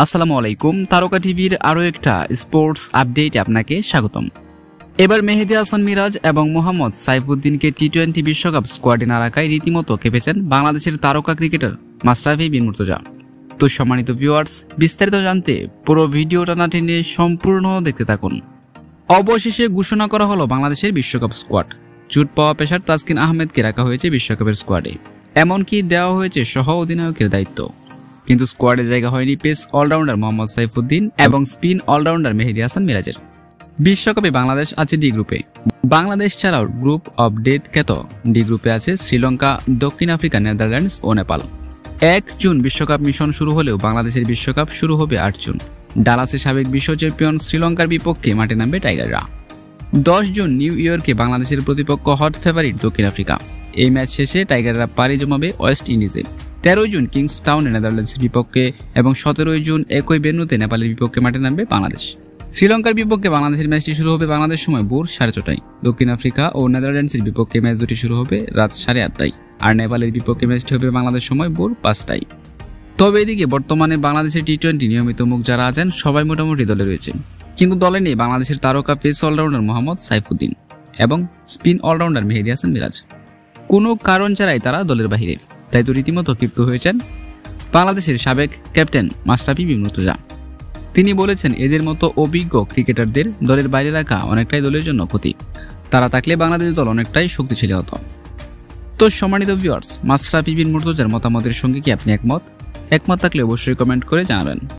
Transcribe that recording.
আসসালামু আলাইকুম। তারকা টিভির আরও একটা স্পোর্টস আপডেটে আপনাকে স্বাগতম। এবার মেহেদী হাসান মিরাজ এবং মোহাম্মদ সাইফুদ্দিনকে টি-20 বিশ্বকাপ স্কোয়াডে না রাখায় রীতিমতো কেঁপেছেন বাংলাদেশের তারকা ক্রিকেটার মাশরাফি বিন মুর্তজা। তো সম্মানিত ভিউয়ার্স, বিস্তারিত জানতে পুরো ভিডিওটা না টেনে সম্পূর্ণ দেখতে থাকুন। অবশেষে ঘোষণা করা হলো বাংলাদেশের বিশ্বকাপ স্কোয়াড। চোট পাওয়া পেসার তাসকিন আহমেদকে রাখা হয়েছে বিশ্বকাপের স্কোয়াডে, এমনকি দেওয়া হয়েছে সহ অধিনায়কের দায়িত্ব। কিন্তু স্কোয়াডে জায়গা হয়নি পেস অলরাউন্ডার মোহাম্মদ সাইফুদ্দিন এবং স্পিন অলরাউন্ডার মেহেদী হাসান মিরাজের। বিশ্বকাপে বাংলাদেশ আছে ডি গ্রুপে। বাংলাদেশ ছাড়াও গ্রুপ অব ডেথ খ্যাত ডি গ্রুপে আছে শ্রীলঙ্কা, দক্ষিণ আফ্রিকা, নেদারল্যান্ডস ও নেপাল। 1 জুন বিশ্বকাপ মিশন শুরু হলেও বাংলাদেশের বিশ্বকাপ শুরু হবে 8 জুন। ডালাসে সাবেক বিশ্ব চ্যাম্পিয়ন শ্রীলঙ্কার বিপক্ষে মাঠে নামবে টাইগাররা। 10 জুন নিউ ইয়র্কে বাংলাদেশের প্রতিপক্ষ হট ফেভারিট দক্ষিণ আফ্রিকা। এই ম্যাচ শেষে টাইগাররা পাড়ি জমাবে ওয়েস্ট ইন্ডিজে। 13 জুন কিংসটাউনে নেদারল্যান্ডসের বিপক্ষে এবং 17 জুন একই ভেন্যুতে নেপালের বিপক্ষে মাঠে নামবে বাংলাদেশ। শ্রীলঙ্কার বিপক্ষে বাংলাদেশের ম্যাচটি শুরু হবে বাংলাদেশ সময় ভোর 4:30টায়। দক্ষিণ আফ্রিকা ও নেদারল্যান্ডসের বিপক্ষে ম্যাচ দুটি শুরু হবে রাত 8:30টায়। আর নেপালের বিপক্ষে ম্যাচটি হবে বাংলাদেশ সময় ভোর 5টায়। তবে এদিকে বর্তমানে বাংলাদেশের টি-20 নিয়মিত মুখ যারা আছেন সবাই মোটামুটি দলে রয়েছে, কিন্তু দলে নেই বাংলাদেশের তারকা পেস অলরাউন্ডার মোহাম্মদ সাইফুদ্দিন এবং স্পিন অলরাউন্ডার মেহেদী হাসান মিরাজ। কোনো কারণ ছাড়াই তারা দলের বাহিরে। তাই তো রীতিমতো ক্ষিপ্ত হয়েছেন বাংলাদেশের সাবেক ক্যাপ্টেন মাশরাফি বিন মুর্তজা। তিনি বলেছেন, এদের মতো অভিজ্ঞ ক্রিকেটারদের দলের বাইরে রাখা অনেকটাই দলের জন্য ক্ষতি। তারা থাকলে বাংলাদেশ দল অনেকটাই শক্তিশালী হতো। তো সম্মানিত ভিউয়ার্স, মাশরাফি বিন মুর্তজার মতামতের সঙ্গে কি আপনি একমত থাকলে অবশ্যই কমেন্ট করে জানাবেন।